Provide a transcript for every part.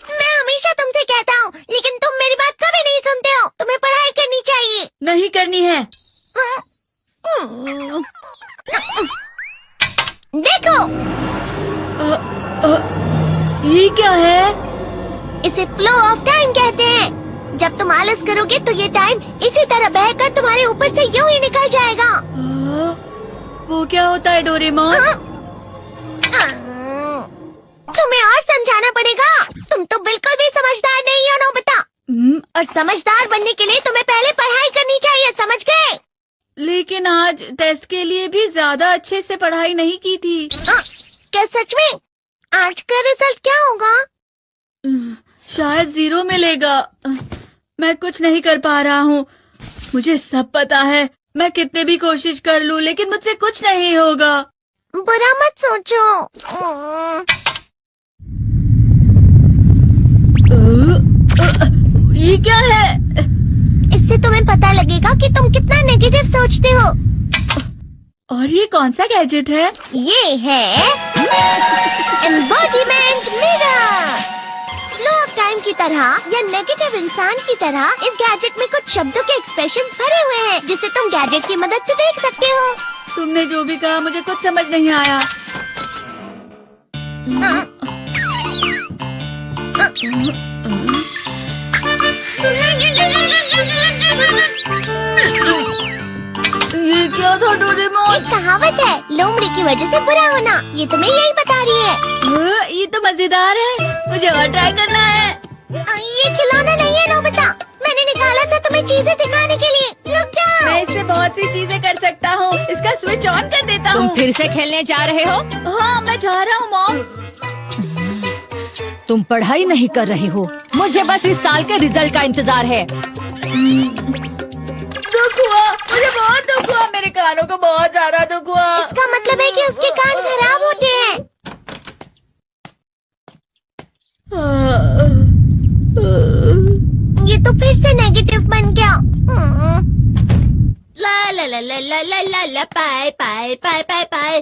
मैं हमेशा तुमसे कहता हूँ, लेकिन तुम मेरी बात कभी नहीं सुनते हो। तुम्हें पढ़ाई करनी चाहिए। नहीं करनी है। देखो, ये क्या है? इसे फ्लो ऑफ टाइम कहते हैं। जब तुम आलस करोगे तो ये टाइम इसी तरह बहकर तुम्हारे ऊपर से यूं ही निकल जाएगा। वो क्या होता है डोरेमोन? तुम्हें और समझाना पड़ेगा। तुम तो बिल्कुल भी समझदार नहीं हो नोबिता। और समझदार बनने के लिए तुम्हें पहले पढ़ाई करनी चाहिए, समझ गए? लेकिन आज टेस्ट के लिए भी ज्यादा अच्छे से पढ़ाई नहीं की थी। क्या सच में? आज का रिजल्ट क्या होगा? शायद 0 मिलेगा। मैं कुछ नहीं कर पा रहा हूँ। मुझे सब पता है। मैं कितने भी कोशिश कर लूँ, लेकिन मुझसे कुछ नहीं होगा। बुरा मत सोचो। ये क्या है? इससे तुम्हें पता लगेगा कि तुम कितना नेगेटिव सोचते हो। और ये कौन सा गैजेट है? ये है embodiment mirror. Flow of time की तरह या नेगेटिव इंसान की तरह इस गैजेट में कुछ शब्दों के एक्सप्रेशंस भरे हुए हैं, जिसे तुम गैजेट की मदद से देख सकते हो। तुमने जो भी कहा मुझे कुछ समझ नहीं आया। ये क्या था डोरेमोन? एक कहावत है, लोमड़ी की वजह से बुरा होना। ये तुम्हें यही बता रही है। ये तो मजेदार है। मुझे और ट्राई करना है। ये खिलौना नहीं है नोबिता। मैंने निकाला था तुम्हें चीजें सिखाने के लिए। रुक जाओ। मैं इससे बहुत सी चीजें कर सकता हूँ। इसका स्विच ऑन कर देता हूँ। तुम फिर से खेलने जा रहे हो? हाँ, मैं जा रहा हूँ मॉम। तुम पढ़ाई नहीं कर रही हो। मुझे बस इस साल के रिजल्ट का इंतजार है। दुख हुआ, मुझे बहुत दुख हुआ। मेरे कानों को बहुत ज्यादा दुख हुआ। इसका मतलब है कि उसके कान खराब होते हैं। ये तो फिर से नेगेटिव बन गया। ला ला ला ला ला ला ला ला पाए पाए पाए पाए पाए।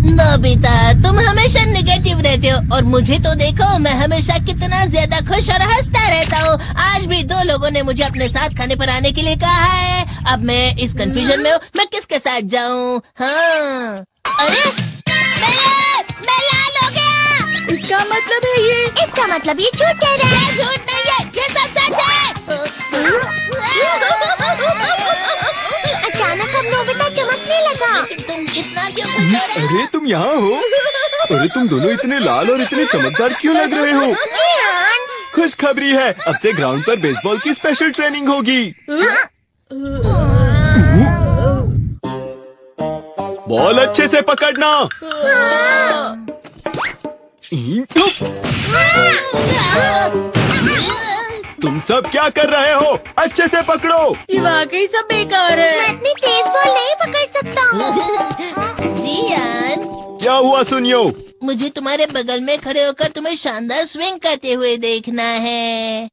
नोबिता, तुम हमेशा नेगेटिव रहते हो और मुझे तो देखो, मैं हमेशा कितना ज्यादा खुश और हंसता रहता हूँ। आज भी 2 लोगों ने मुझे अपने साथ खाने पर आने के लिए कहा है। अब मैं इस कंफ्यूजन में हूँ, मैं किसके साथ जाऊँ? हाँ, अरे मैं लाल हो गया। इसका मतलब है ये? इसका मतलब ये झूठ कह रहा है। झूठ नहीं है, ये सब सच है। अचानक अब नोबिता चमकने लगा। तुम इतना क्यों खुश हो रहे हो? अरे तुम यहाँ हो? अरे तुम दोनों इतने लाल और इतने चमकदार क्यों लग रहे हो? खुशखबरी है, अब से ग्राउंड पर बेसबॉल की स्पेशल ट्रेनिंग होगी। बॉल अच्छे से पकड़ना। तुम सब क्या कर रहे हो? अच्छे से पकड़ो। ये वाकई सब बेकार है। मैं इतनी तेज बॉल नहीं पकड़ सकता हूँ। जियान, क्या हुआ सुनियो? मुझे तुम्हारे बगल में खड़े होकर तुम्हें शानदार स्विंग करते हुए देखना है।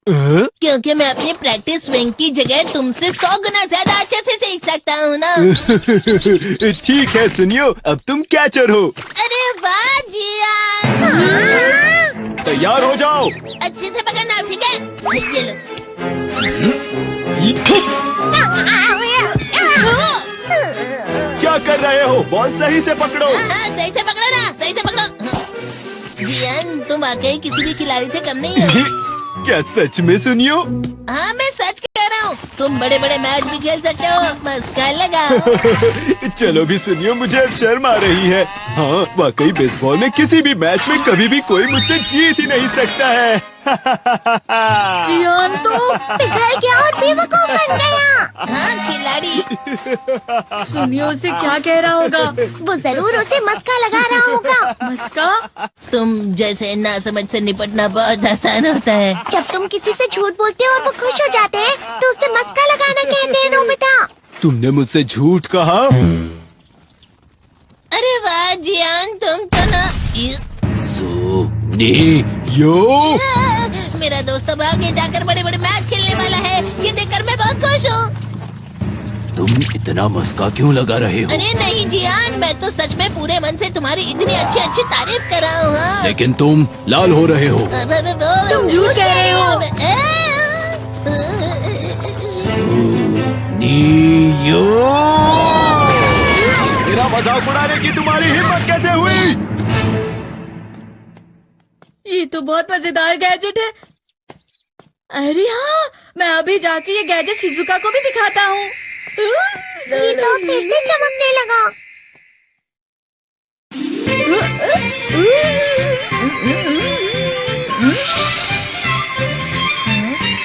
क्योंकि मैं अपनी प्रैक्टिस स्विंग की जगह तुमसे 100 गुना ज्यादा अच्छे से सीख सकता हूँ ना। ठीक है सुनियो, अब तुम कैचर हो। अरे वाह जियान। तैयार हो जाओ। अच्छे से पकड़ना, ठीक है? ये लो। क्या कर रहे हो? बॉल सही से पकड़ो। सही से पकड़ो ना, सही से पकड़ो। जियान, तुम वाकई किसी भी खिलाड़ी से कम नहीं हो। क्या सच में सुनियो? हाँ, मैं सच कह रहा हूँ। तुम बड़े बड़े मैच भी खेल सकते हो, बस कर लगा। चलो भी सुनियो, मुझे अब शर्म आ रही है। हाँ, वाकई बेसबॉल में किसी भी मैच में कभी भी कोई मुझसे जीत ही नहीं सकता है। जियान तो पिघल गया और बेवकूफ बन गया। हाँ, खिलाड़ी। सुनियो उसे क्या कह रहा होगा? वो जरूर उसे मस्का लगा रहा होगा। मस्का? तुम जैसे नासमझ से निपटना बहुत आसान होता है। जब तुम किसी से झूठ बोलते हो और वो खुश हो जाते हैं, तो उसे मस्का लगाना कहते हैं नोबिता। तुमने मुझसे झूठ कहा? अरे वाह जियान, तुम तो ना। यो मेरा दोस्त अब आगे जाकर बड़े बड़े मैच खेलने वाला है। ये देखकर मैं बहुत खुश हूँ। तुम इतना मस्का क्यों लगा रहे हो? अरे नहीं जियान, मैं तो सच में पूरे मन से तुम्हारी इतनी अच्छी अच्छी तारीफ कर रहा हूँ। हाँ। लेकिन तुम लाल हो रहे हो। तुम झूठ कह रहे हो। मेरा मजाक उड़ाने की तुम्हारी हिम्मत कैसे हुई? ये तो बहुत मजेदार गैजेट है। अरे हाँ, मैं अभी जाके ये गैजेट शिजुका को भी दिखाता हूँ। जी तो फिर से चमकने लगा।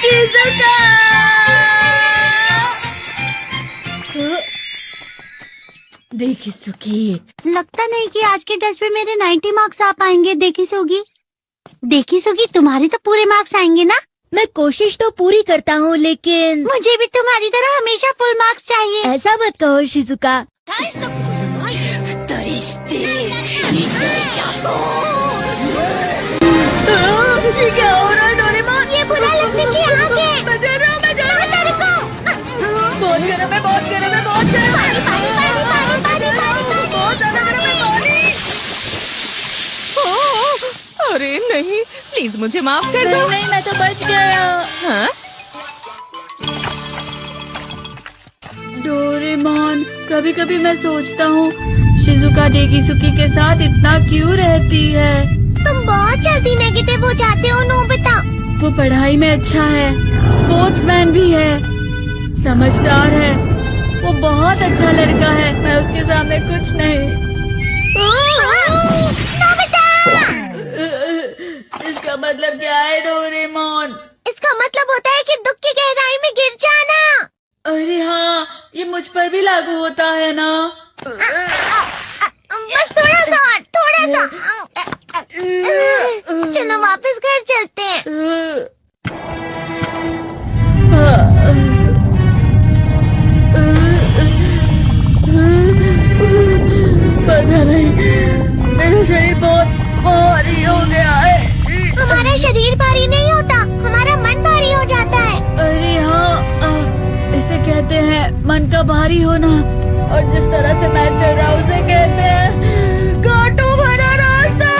शिजुका! देखी सुकी, लगता नहीं कि आज के टेस्ट में मेरे 90 मार्क्स आ पाएंगे। देखी सोगी तुम्हारे तो पूरे मार्क्स आएंगे ना? मैं कोशिश तो पूरी करता हूँ, लेकिन मुझे भी तुम्हारी तरह हमेशा फुल मार्क्स चाहिए। ऐसा मत कहो शिजुका। ये क्या हो रहा है डोरेमोन? ये बुरा लगने की आग है। मैं डर रहा हूँ, मैं डर रहा हूँ। तेरे को बहुत गर्म है, बहुत गर्म है, बहुत गर्म है। पानी। बहुत ज्यादा गर्म है पानी। अरे नहीं, प्लीज मुझे माफ कर दो। नहीं, मैं तो बच गया। हाँ? डोरेमोन, कभी कभी मैं सोचता हूँ शिजुका डेकिसुकी के साथ इतना क्यों रहती है। तुम बहुत जल्दी नेगेटिव हो जाते हो नोबिता। वो पढ़ाई में अच्छा है, स्पोर्ट्समैन भी है, समझदार है, वो बहुत अच्छा लड़का है। मैं उसके सामने कुछ नहीं। नोबिता! इसका मतलब क्या है डोरेमोन? इसका मतलब होता है कि दुख की गहराई में गिर जाना। अरे हाँ, ये मुझ पर भी लागू होता है ना। बस थोड़ा सा। चलो वापस घर चलते हैं। पता नहीं, मेरा शरीर बहुत भारी हो गया है। हमारा शरीर भारी नहीं होता, हमारा मन भारी हो जाता है। अरे हाँ, इसे कहते हैं मन का भारी होना। और जिस तरह से मैं चल रहा हूँ उसे कहते हैं कांटों भरा रास्ता।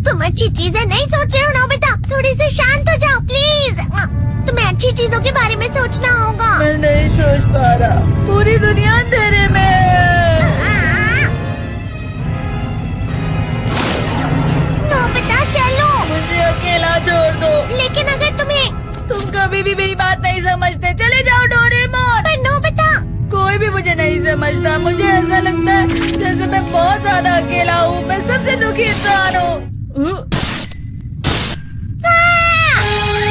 तुम अच्छी चीजें नहीं सोच रहे हो नोबिता, थोड़ी सी शांत हो जाओ प्लीज। तुम्हें अच्छी चीजों के बारे में सोचना होगा। मैं नहीं सोच पा रहा, पूरी दुनिया अंधेरे में है। नोबिता चलो। मुझे अकेला छोड़ दो। लेकिन अगर तुम कभी भी मेरी बात नहीं समझते, चले जाओ डोरेमोन। पर नोबिता, कोई भी मुझे नहीं समझता। मुझे ऐसा लगता है जैसे मैं बहुत ज्यादा अकेला हूँ। मैं सबसे दुखी इंसान हूँ।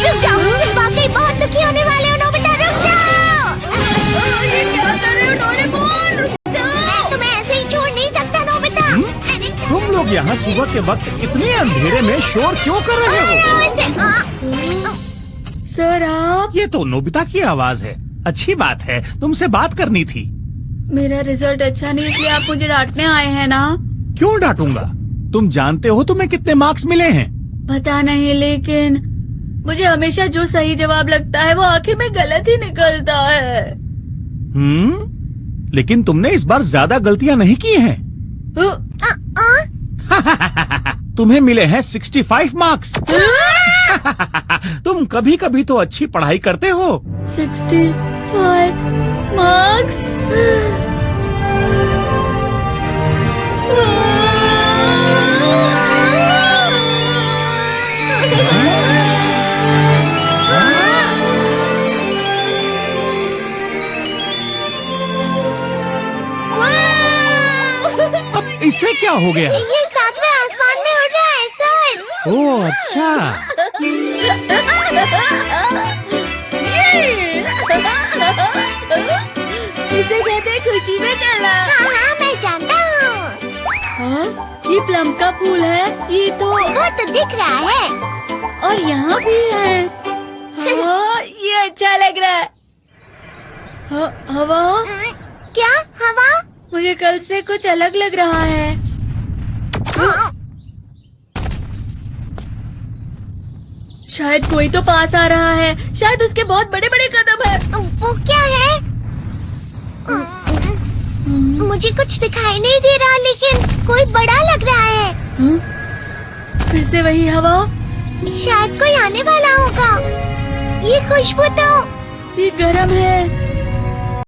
रुक जाओ, तुम वाकई बहुत दुखी होने वाले हो नोबिता, रुक जाओ। ये क्या कर रहे हो डोरेमोन? रुक जाओ। मैं तुम्हें ऐसे ही छोड़ नहीं सकता नोबिता। तुम लोग यहाँ सुबह के वक्त इतने अंधेरे में शोर क्यों कर रहे हो? सर आप? ये तो नोबिता की आवाज है। अच्छी बात है, तुमसे बात करनी थी। मेरा रिजल्ट अच्छा नहीं, इसलिए आप मुझे डांटने आए हैं ना? क्यों डांटूंगा? तुम जानते हो तुम्हें कितने मार्क्स मिले हैं? पता नहीं, लेकिन मुझे हमेशा जो सही जवाब लगता है वो आखिर में गलत ही निकलता है। लेकिन तुमने इस बार ज्यादा गलतियां नहीं की हैं। तुम्हें मिले हैं 65 मार्क्स। तुम कभी कभी तो अच्छी पढ़ाई करते हो। 65 मार्क्स? अब इससे क्या हो गया? ये सातवें आसमान में उड़ रहा है सर। ओह अच्छा। इसे कहते हैं खुशी में चलना। हाँ, मैं जानता हूँ। हाँ, ये प्लम का फूल है। ये तो वो तो दिख रहा है। और यहाँ भी है। हाँ, ये अच्छा लग रहा है। हवा? क्या हवा? मुझे कल से कुछ अलग लग रहा है। शायद कोई तो पास आ रहा है। शायद उसके बहुत बड़े बड़े कदम है। वो क्या है? मुझे कुछ दिखाई नहीं दे रहा, लेकिन कोई बड़ा लग रहा है। फिर से वही हवा। शायद कोई आने वाला होगा। ये खुशबू तो ये गर्म है।